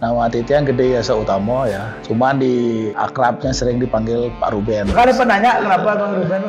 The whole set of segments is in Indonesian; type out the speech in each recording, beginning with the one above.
Nama Titian Gede Yasa Utamo ya. Cuman di akrabnya sering dipanggil Pak Ruben. Kali penanya kenapa Bang Ruben?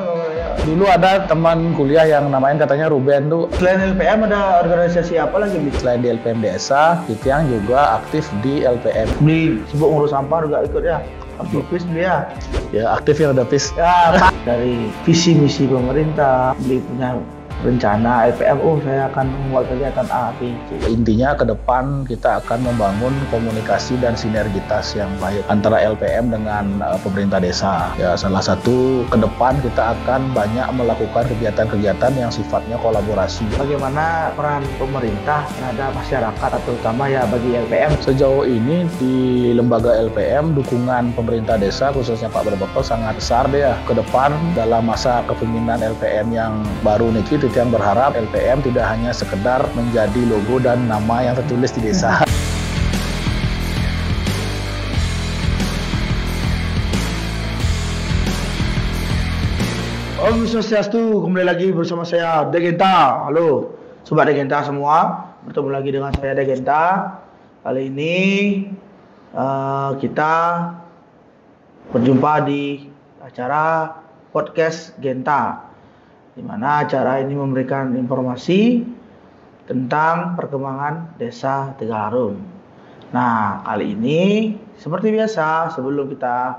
Dulu ada teman kuliah yang namanya katanya Ruben tuh. Selain LPM ada organisasi apa lagi? Selain di LPM Desa, Titian juga aktif di LPM. Beli sibuk ngurus sampah juga ikut ya. Aktivis dia. Ya aktif yang udah pis. Ya, dari visi misi pemerintah, beli punya rencana LPM, saya akan membuat kegiatan A, B, C. Intinya ke depan kita akan membangun komunikasi dan sinergitas yang baik antara LPM dengan pemerintah desa. Ya, salah satu ke depan kita akan banyak melakukan kegiatan-kegiatan yang sifatnya kolaborasi. Bagaimana peran pemerintah terhadap masyarakat, terutama ya bagi LPM? Sejauh ini di lembaga LPM dukungan pemerintah desa khususnya Pak Berbekal sangat besar deh ya. Ke depan dalam masa kepemimpinan LPM yang baru niki yang berharap LPM tidak hanya sekedar menjadi logo dan nama yang tertulis di desa. Om Swastiastu, kembali lagi bersama saya Degenta. Halo Sobat Degenta semua, bertemu lagi dengan saya Degenta. Kali ini kita berjumpa di acara podcast Genta, di mana acara ini memberikan informasi tentang perkembangan Desa Tegallarum. Nah, kali ini seperti biasa, sebelum kita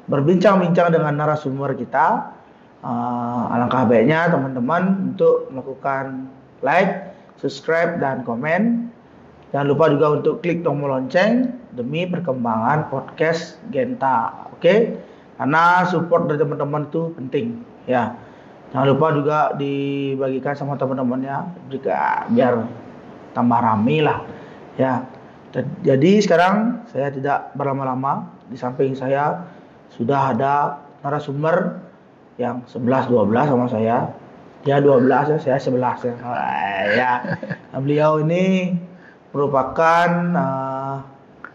berbincang-bincang dengan narasumber kita, alangkah baiknya teman-teman untuk melakukan like, subscribe, dan komen. Jangan lupa juga untuk klik tombol lonceng demi perkembangan podcast Genta. Oke? Karena support dari teman-teman itu penting, ya. Jangan lupa juga dibagikan sama teman-temannya juga biar tambah rame lah ya. Jadi sekarang saya tidak berlama-lama, di samping saya sudah ada narasumber yang 11-12 sama saya. Dia 12 ya, saya 11 ya. Nah, beliau ini merupakan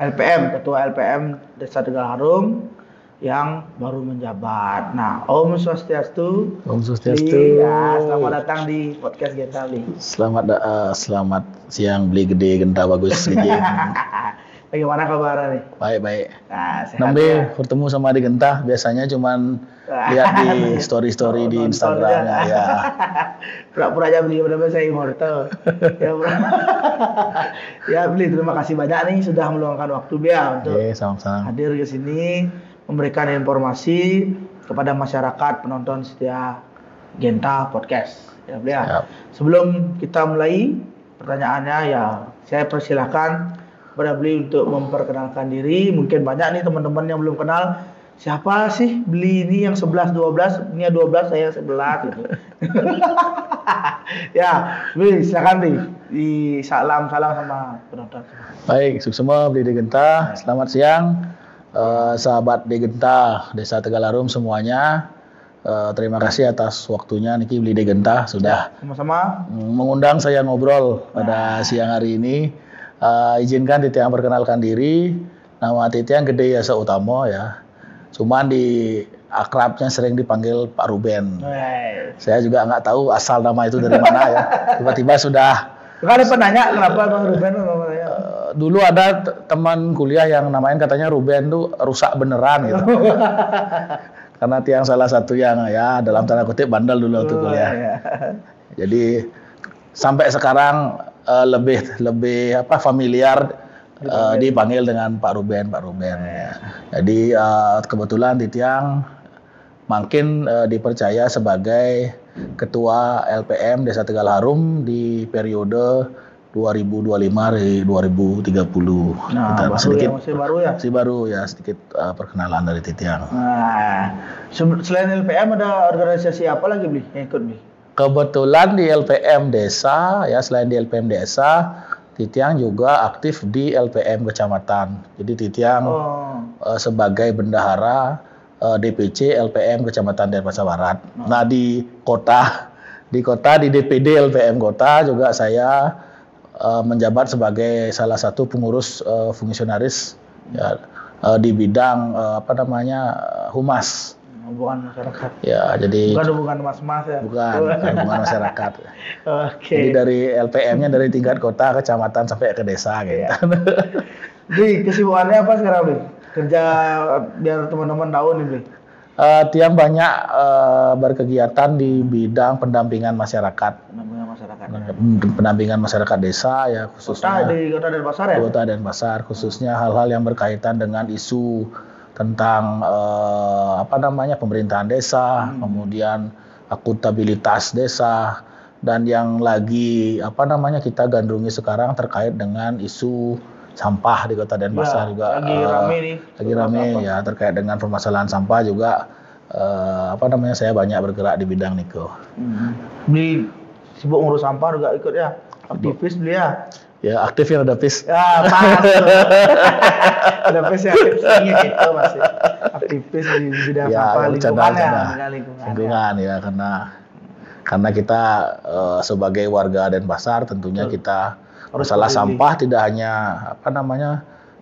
LPM, Ketua LPM Desa Tegallarum yang baru menjabat. Nah, Om Swastiastu. Om Swastiastu. Ya, selamat datang di podcast Genta, Bli. Selamat siang, Bli Gede Genta bagus. Bagaimana kabarnya nih? Baik. Nah, sehat Nambe ya? bertemu sama di Genta biasanya cuman lihat di story di Instagramnya ya. Pura-pura aja Bli, benar-benar saya immortal. Ya, Bli, terima kasih banyak nih sudah meluangkan waktu dia untuk sama-sama hadir ke sini, memberikan informasi kepada masyarakat penonton setia Genta Podcast. Ya, Bli. Yep. Sebelum kita mulai pertanyaannya, ya saya persilahkan kepada Bli untuk memperkenalkan diri. Mungkin banyak nih teman-teman yang belum kenal. Siapa sih Bli ini yang 11-12? Ini 12, saya 11 gitu. Ya, Bli, silakan Bli. Salam sama penonton. Baik, semua Bli Degenta. Selamat siang. Sahabat Degenta Desa Tegallarum semuanya, terima kasih atas waktunya Niki Bli Degenta sudah sama-sama mengundang saya ngobrol pada siang hari ini. Izinkan Titian perkenalkan diri. Nama Titian Gede Yasa Utamo ya. Cuman di akrabnya sering dipanggil Pak Ruben. Saya juga nggak tahu asal nama itu dari mana ya. Tiba-tiba sudah. Kali penanya kenapa Bang Ruben? Dulu ada teman kuliah yang namanya katanya Ruben tuh rusak beneran gitu. Karena Tiang salah satu yang ya dalam tanda kutip bandel dulu waktu kuliah. Ya. Jadi sampai sekarang lebih familiar dipanggil dengan Pak Ruben. Ya. Jadi kebetulan Titiang makin dipercaya sebagai Ketua LPM Desa Tegallarum di periode 2025-2030. Nah, masih baru ya. Sedikit perkenalan dari Titiang. Nah, selain LPM ada organisasi apa lagi Bli yang ikut Bli? Kebetulan di LPM Desa ya, selain di LPM Desa, Titiang juga aktif di LPM Kecamatan. Jadi Titiang sebagai bendahara DPC LPM Kecamatan Denpasar Barat. Nah di DPD LPM Kota juga saya menjabat sebagai salah satu pengurus fungsionaris ya, di bidang humas. Hubungan masyarakat. Ya, jadi bukan hubungan mas-mas ya. Bukan hubungan masyarakat. Oke. Jadi dari LPM-nya dari tingkat kota, kecamatan sampai ke desa gitu. Ya. Bli, kesibukannya apa sekarang, Bli? Kerja biar teman-teman tahu nih, Bli. Tiang banyak berkegiatan di bidang pendampingan masyarakat. Pendampingan masyarakat. Pendampingan masyarakat desa ya khususnya Di Kota Denpasar ya? Kota Denpasar, khususnya hal-hal yang berkaitan dengan isu tentang pemerintahan desa, kemudian akuntabilitas desa, dan yang lagi kita gandrungi sekarang terkait dengan isu sampah di Kota Denpasar Ya, juga lagi rame nih. lagi rame ya terkait dengan permasalahan sampah juga saya banyak bergerak di bidang niko. Beli sibuk ngurus sampah juga ikut ya, aktivis beli ya. Ya aktif ya udah pis. Ya pas. Udah pis ya aktifnya gitu masih aktivis di bidang Ya, sampah lingkungan ya, lingkungan ya karena kita sebagai warga Denpasar tentunya kita masalah sampah tidak hanya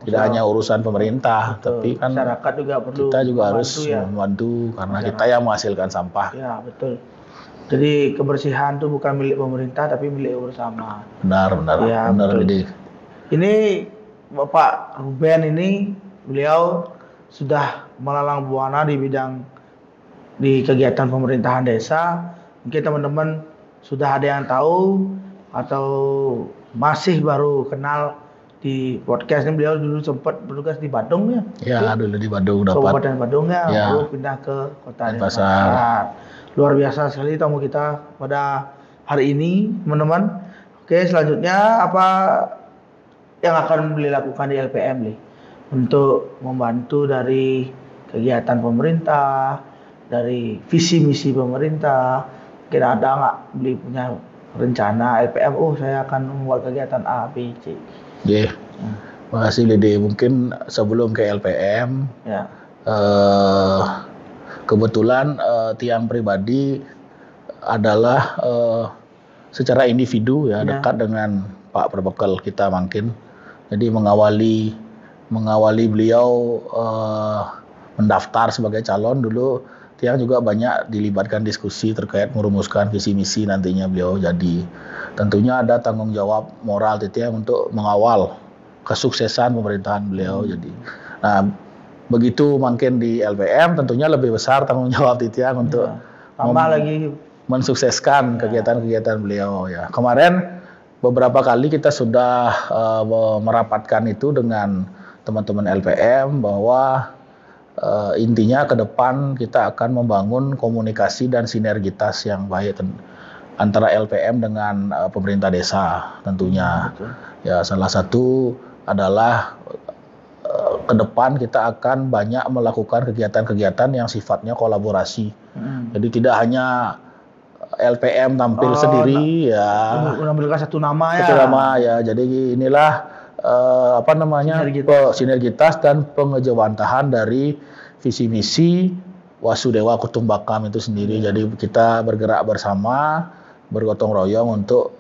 tidak hanya urusan pemerintah, tapi kan masyarakat juga perlu kita juga harus ya. membantu karena kita yang menghasilkan sampah. Ya betul. Jadi kebersihan itu bukan milik pemerintah tapi milik bersama. Benar Ya, Jadi. Ini Bapak Ruben ini beliau sudah melalang buana di kegiatan pemerintahan desa. Mungkin teman-teman sudah ada yang tahu atau masih baru kenal di podcast ini. Beliau dulu sempat bertugas di Badung ya. Ya, dulu di Badung dapat. Kabupaten Badung ya, baru pindah ke Kota Denpasar. Luar biasa sekali tamu kita pada hari ini, teman-teman. Oke, selanjutnya apa yang akan beliau lakukan di LPM nih untuk membantu dari kegiatan pemerintah, dari visi misi pemerintah? Kira ada nggak beli punya rencana LPM? Oh, saya akan membuat kegiatan A, B, C. Yeah. Makasih Lede. Mungkin sebelum ke LPM, Ya. kebetulan tiang pribadi adalah secara individu ya dekat dengan Pak Perbekel kita mungkin. Jadi mengawali beliau mendaftar sebagai calon dulu. Tiang juga banyak dilibatkan diskusi terkait merumuskan visi misi nantinya beliau jadi. Tentunya ada tanggung jawab moral Tiang untuk mengawal kesuksesan pemerintahan beliau jadi. Nah, begitu mungkin di LPM tentunya lebih besar tanggung jawab Tiang untuk lagi mensukseskan kegiatan-kegiatan beliau ya. Kemarin beberapa kali kita sudah merapatkan itu dengan teman-teman LPM bahwa intinya ke depan kita akan membangun komunikasi dan sinergitas yang baik antara LPM dengan pemerintah desa tentunya. Ya, salah satu adalah ke depan kita akan banyak melakukan kegiatan-kegiatan yang sifatnya kolaborasi. Jadi tidak hanya LPM tampil sendiri menampilkan satu nama ya. Satu nama ya. Jadi inilah sinergitas dan pengejawantahan dari visi misi Wasudewa Kutumbakam itu sendiri. Jadi kita bergerak bersama, bergotong royong untuk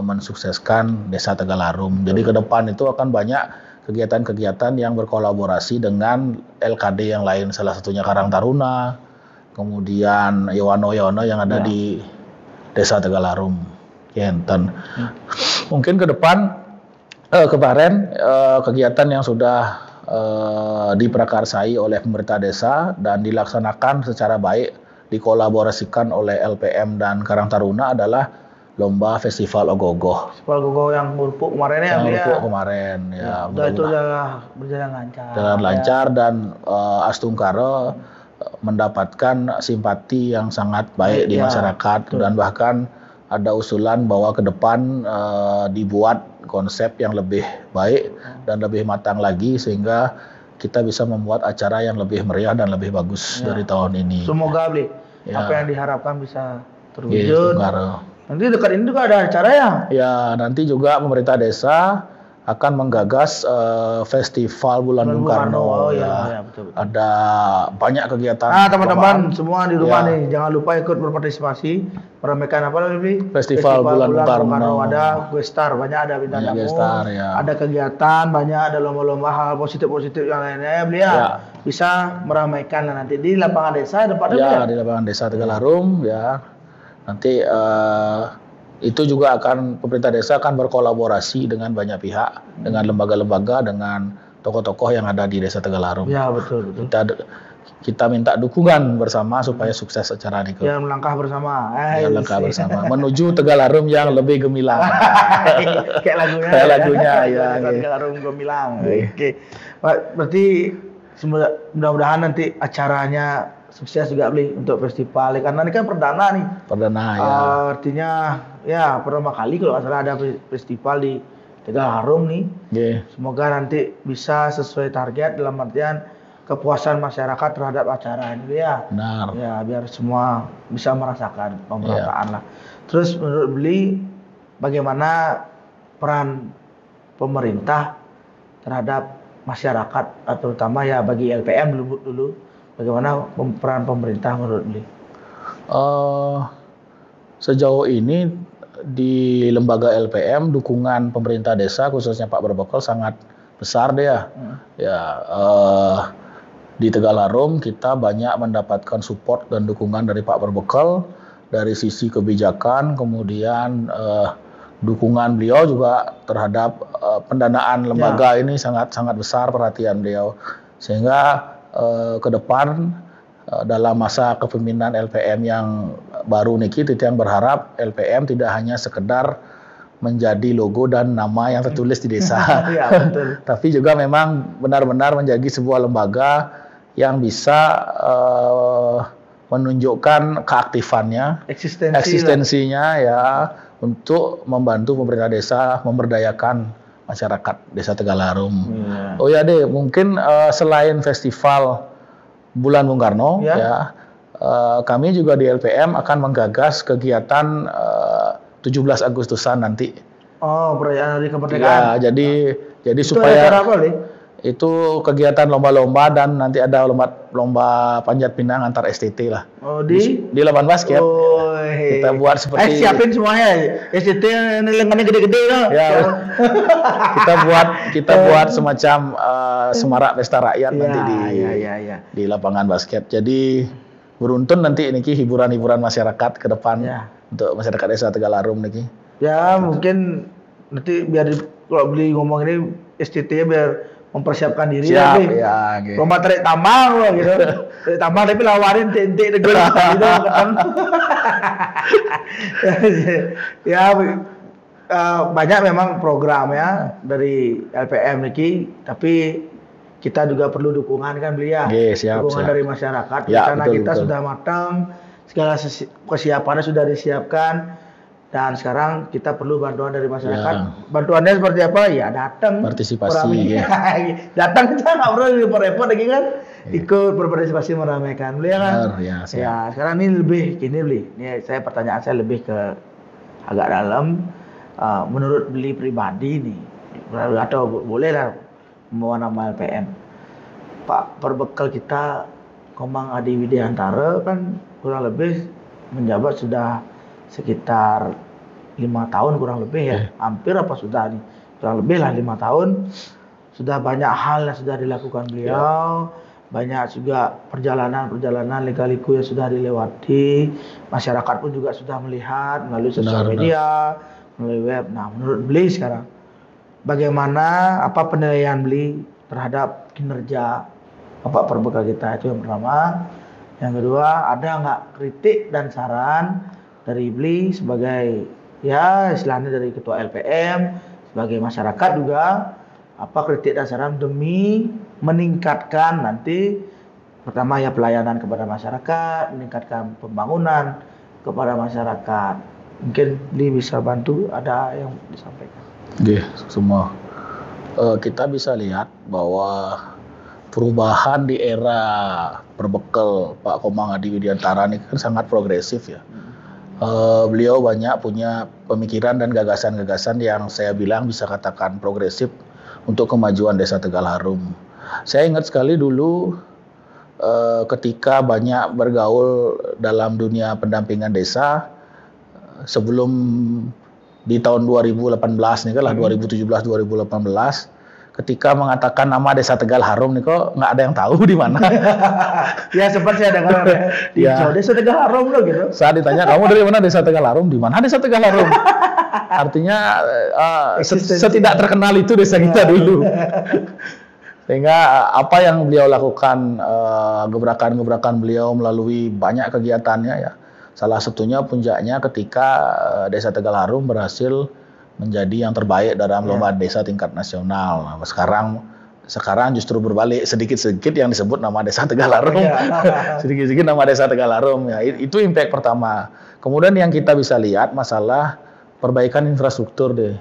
mensukseskan Desa Tegalarum. Jadi ke depan itu akan banyak kegiatan-kegiatan yang berkolaborasi dengan LKD yang lain, salah satunya Karang Taruna, kemudian Yono yang ada di Desa Tegalarum, Yenten. Mungkin ke depan kemarin kegiatan yang sudah diprakarsai oleh pemerintah desa dan dilaksanakan secara baik dikolaborasikan oleh LPM dan Karang Taruna adalah lomba Festival Ogogoh. Festival Ogogoh yang Ngurpuk kemarin ya. Yang Ngurpuk kemarin ya. Itu udah berjalan lancar. Jalan lancar dan Astungkara mendapatkan simpati yang sangat baik di masyarakat dan bahkan ada usulan bahwa ke depan dibuat konsep yang lebih baik dan lebih matang lagi sehingga kita bisa membuat acara yang lebih meriah dan lebih bagus dari tahun ini. Semoga apa yang diharapkan bisa terwujud. Nanti dekat ini juga ada acara ya? Ya, nanti juga pemerintah desa akan menggagas festival Bulan Bung Karno. Betul. Ada banyak kegiatan. Nah, teman-teman semua di rumah nih, jangan lupa ikut berpartisipasi meramaikan apa lebih? Festival Bulan Bung Karno. Ada guestar, banyak ada bintang tamu. Ada kegiatan, banyak ada lomba-lomba hal positif-positif yang lainnya. Beliau bisa meramaikan nanti di lapangan desa di lapangan desa Tegalarum ya. Nanti itu juga akan pemerintah desa akan berkolaborasi dengan banyak pihak, dengan lembaga-lembaga, dengan tokoh-tokoh yang ada di Desa Tegalarum. Ya, betul. Kita minta dukungan bersama supaya sukses acara ini. Ya, melangkah bersama. Ya, melangkah bersama menuju Tegalarum yang lebih gemilang. Kayak lagunya. Kayak lagunya ya. Tegalarum gemilang. Oke. Berarti mudah-mudahan nanti acaranya sukses juga beli untuk festival karena ini kan perdana nih. Perdana ya. Artinya ya pertama kali kalau nggak salah ada festival di Tegalarum nih. Yeah. Semoga nanti bisa sesuai target dalam artian kepuasan masyarakat terhadap acara ini ya. Benar. Ya, biar semua bisa merasakan pemerataan lah. Terus menurut beli bagaimana peran pemerintah terhadap masyarakat, terutama ya bagi LPM dulu bagaimana peran pemerintah menurut beli? Sejauh ini di lembaga LPM dukungan pemerintah desa khususnya Pak Berbekal sangat besar deh ya. Di Tegalarum kita banyak mendapatkan support dan dukungan dari Pak Berbekal dari sisi kebijakan, kemudian dukungan beliau juga terhadap pendanaan lembaga ini sangat besar perhatian beliau, sehingga ke depan dalam masa kepemimpinan LPM yang baru niki Titian berharap LPM tidak hanya sekedar menjadi logo dan nama yang tertulis di desa, ya, betul. tapi juga memang benar-benar menjadi sebuah lembaga yang bisa menunjukkan keaktifannya, eksistensinya ya untuk membantu pemerintah desa memberdayakan masyarakat Desa Tegalarum. Yeah. Oh ya deh, mungkin selain festival Bulan Bung Karno ya kami juga di LPM akan menggagas kegiatan 17 Agustusan nanti. Oh, perayaan hari kemerdekaan. Ya, jadi itu supaya apa, itu kegiatan lomba-lomba dan nanti ada lomba panjat pinang antar STT lah. Oh, di lapangan basket. Oh, kita buat seperti siapin semuanya. STT lengannya gede-gede loh. Ya. kita buat semacam semarak pesta rakyat nanti di lapangan basket. Jadi beruntun nanti niki hiburan-hiburan masyarakat ke depan untuk masyarakat Desa Tegalarum niki. Ya, mungkin nanti biar kalau beli ngomong ini STT biar mempersiapkan diri gitu. Lomba tarik tambang loh gitu. Tarik tambang tapi lawarin tintik gitu. Ya banyak memang program ya dari LPM niki, tapi kita juga perlu dukungan kan beliau. Dukungan dari masyarakat karena kita sudah matang, segala kesiapannya sudah disiapkan. Dan sekarang kita perlu bantuan dari masyarakat. Bantuannya seperti apa? Ya datang. Partisipasi. Datang kita nggak perlu repot-repot lagi kan. Ikut berpartisipasi meramaikan. Beli kan? Ya, sekarang ini lebih gini beli. Ini pertanyaan saya lebih ke agak dalam. Menurut beli pribadi nih, atau bolehlah membawa nama LPM. Pak Berbekal kita, Komang Adi Widiantara kan kurang lebih menjabat sudah sekitar 5 tahun kurang lebih ya, hampir apa sudah nih, kurang lebih lah 5 tahun. Sudah banyak hal yang sudah dilakukan beliau, banyak juga perjalanan lika-liku yang sudah dilewati, masyarakat pun juga sudah melihat melalui sosial media, melalui web. Nah, menurut beli sekarang, bagaimana, apa penilaian beli terhadap kinerja Bapak Berbekal kita? Itu yang pertama. Yang kedua, ada nggak kritik dan saran dari beli sebagai ya istilahnya dari ketua LPM, sebagai masyarakat juga, apa kritik dan saran demi meningkatkan nanti pertama ya pelayanan kepada masyarakat, meningkatkan pembangunan kepada masyarakat. Mungkin beli bisa bantu, ada yang disampaikan. Oke, semua kita bisa lihat bahwa perubahan di era Berbekal Pak Komang Adi Widiantara ini kan sangat progresif ya. Beliau banyak punya pemikiran dan gagasan-gagasan yang saya bilang bisa katakan progresif untuk kemajuan Desa Tegalarum. Saya ingat sekali dulu ketika banyak bergaul dalam dunia pendampingan desa sebelum di tahun 2018 nih kan lah 2017-2018 ketika mengatakan nama Desa Tegalarum nih kok nggak ada yang tahu di mana. Ya sempat saya dengar di Desa Tegalarum loh gitu. Saat ditanya kamu dari mana Desa Tegalarum, di mana Desa Tegalarum? Artinya setidak terkenal itu desa kita dulu. Sehingga apa yang beliau lakukan, gebrakan-gebrakan beliau melalui banyak kegiatannya ya. Salah satunya puncaknya ketika Desa Tegal Harum berhasil menjadi yang terbaik dalam lomba desa tingkat nasional. Nah, sekarang justru berbalik, sedikit-sedikit yang disebut nama Desa Tegal Harum. Sedikit-sedikit nama Desa Tegal Harum ya. Itu impact pertama. Kemudian yang kita bisa lihat masalah perbaikan infrastruktur deh.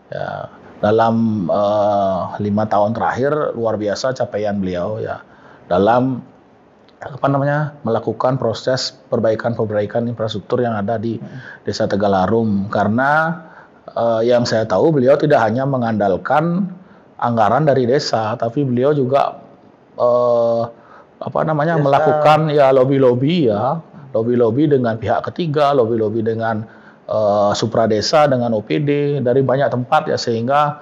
Ya, dalam 5 tahun terakhir luar biasa capaian beliau ya dalam melakukan proses perbaikan infrastruktur yang ada di Desa Tegal Harum, karena yang saya tahu beliau tidak hanya mengandalkan anggaran dari desa, tapi beliau juga melakukan ya lobby dengan pihak ketiga, lobby dengan supradesa, dengan OPD dari banyak tempat ya, sehingga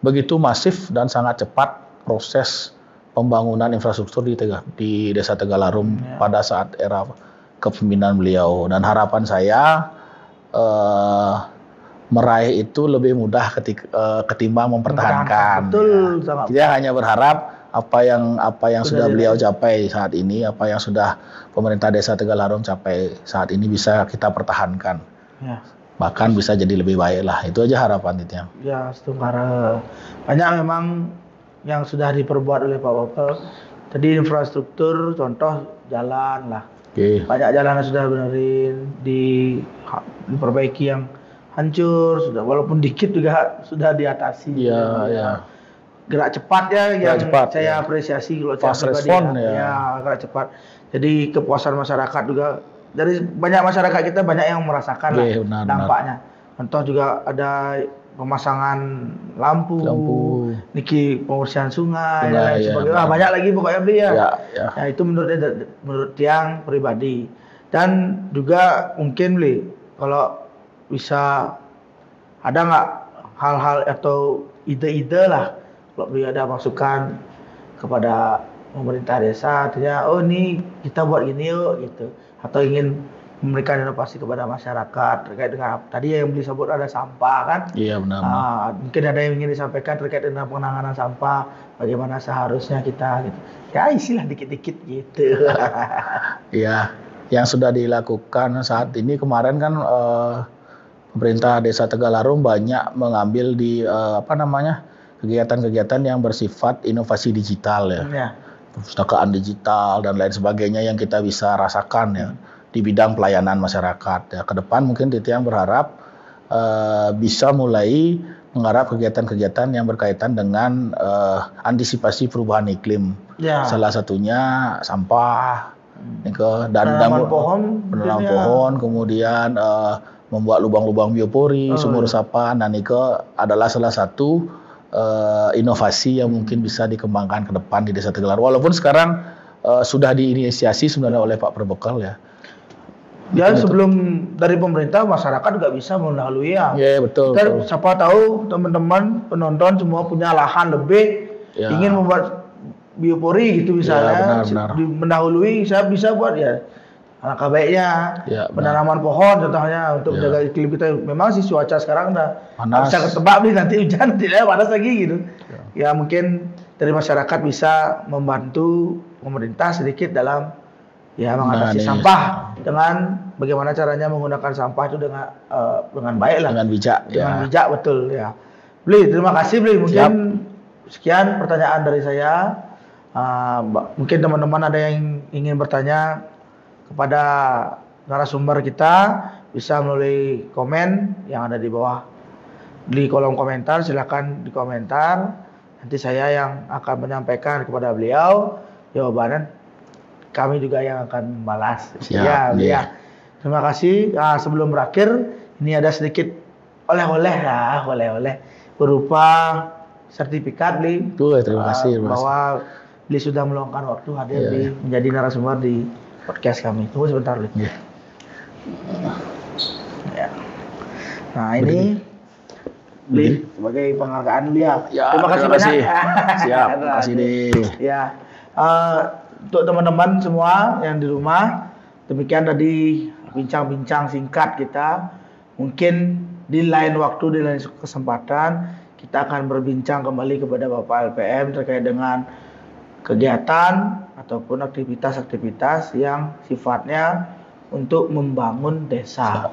begitu masif dan sangat cepat proses pembangunan infrastruktur di Desa Tegal Harum pada saat era kepemimpinan beliau. Dan harapan saya meraih itu lebih mudah ketimbang mempertahankan. Betul, ya. Kita hanya berharap apa yang sudah beliau capai saat ini, apa yang sudah pemerintah Desa Tegal Harum capai saat ini bisa kita pertahankan. Ya. Bahkan bisa jadi lebih baik lah. Itu aja harapan itu. Ya, setuju. Banyak memang yang sudah diperbuat oleh Pak Bapak. Tadi infrastruktur, contoh jalan lah. Banyak jalan yang sudah benerin, diperbaiki yang hancur, sudah walaupun dikit juga sudah diatasi. Iya. Gerak cepat ya, saya apresiasi kalau fast respon ya, gerak cepat. Jadi kepuasan masyarakat juga, dari banyak masyarakat kita banyak yang merasakan dampaknya. Contoh juga ada pemasangan lampu, niki pembersihan sungai dan lain sebagainya. Banyak lagi pokoknya beli ya. Ya itu menurut yang pribadi. Dan juga mungkin beli kalau bisa ada nggak hal-hal atau ide-ide lah, kalau beli ada masukan kepada pemerintah desa, artinya ini kita buat gini yuk gitu, atau ingin memberikan inovasi kepada masyarakat terkait dengan tadi yang beli sebut ada sampah kan? Iya benar. Mungkin ada yang ingin disampaikan terkait dengan penanganan sampah, bagaimana seharusnya kita gitu. Ya isilah dikit-dikit gitu. Iya, yang sudah dilakukan saat ini, kemarin kan pemerintah Desa Tegal Harum banyak mengambil di kegiatan-kegiatan yang bersifat inovasi digital ya. Perpustakaan digital dan lain sebagainya yang kita bisa rasakan ya di bidang pelayanan masyarakat. Ya, ke depan mungkin Titiang berharap bisa mulai menggarap kegiatan-kegiatan yang berkaitan dengan antisipasi perubahan iklim. Salah satunya sampah, penanaman pohon, kemudian membuat lubang-lubang biopori, sumur resapan. Dan itu adalah salah satu inovasi yang mungkin bisa dikembangkan ke depan di Desa Tegal Harum. Walaupun sekarang sudah diinisiasi sebenarnya oleh Pak Perbekal ya. Ya sebelum dari pemerintah, masyarakat juga bisa mendahului ya. Iya betul. Siapa tahu teman-teman penonton semua punya lahan lebih, ingin membuat biopori gitu misalnya, mendahului saya bisa buat ya. Alangkah baiknya penanaman pohon contohnya untuk menjaga iklim kita. Memang sih cuaca sekarang udah bisa ketebak nih nanti hujan, tidak panas lagi gitu. Ya mungkin dari masyarakat bisa membantu pemerintah sedikit dalam mengatasi sampah dengan bagaimana caranya menggunakan sampah itu dengan baik lah. Dengan bijak. Dengan bijak betul ya. Beli, terima kasih Beli. Mungkin sekian pertanyaan dari saya. Mungkin teman-teman ada yang ingin bertanya kepada narasumber kita, bisa melalui komen yang ada di bawah di kolom komentar. Silakan di komentar. Nanti saya yang akan menyampaikan kepada beliau jawabannya. Kami juga yang akan membalas. Ya. Terima kasih. Sebelum berakhir, ini ada sedikit oleh-oleh berupa sertifikat Bli. Terima kasih. Bahwa Bli sudah meluangkan waktu hadir menjadi narasumber di podcast kami. Tunggu sebentar Bli. Nah ini Bli sebagai penghargaan Bli ya. Terima kasih banyak. Siap. Terima kasih nih. Ya. Untuk teman-teman semua yang di rumah, demikian tadi bincang-bincang singkat kita. Mungkin di lain waktu, di lain kesempatan kita akan berbincang kembali kepada Bapak LPM terkait dengan kegiatan ataupun aktivitas-aktivitas yang sifatnya untuk membangun desa.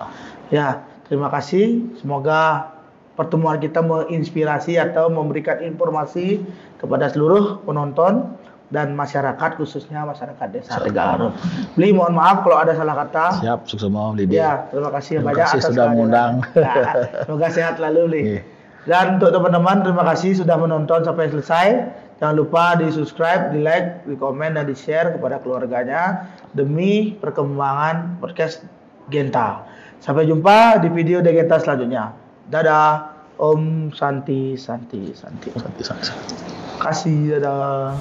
Ya, terima kasih. Semoga pertemuan kita menginspirasi atau memberikan informasi kepada seluruh penonton dan masyarakat, khususnya masyarakat desa Tegalarun. Beli, mohon maaf kalau ada salah kata. Siap, sukses mau Beli. Ya, terima kasih Terima banyak kasih atas sudah mengundang. Semoga sehat selalu, Bli. Oke. Dan untuk teman-teman, terima kasih sudah menonton sampai selesai. Jangan lupa di subscribe, di like, di komen, dan di share kepada keluarganya demi perkembangan podcast Genta. Sampai jumpa di video di Genta selanjutnya. Dadah. Om Santi Santi Santi. Santi. Kasih, dadah.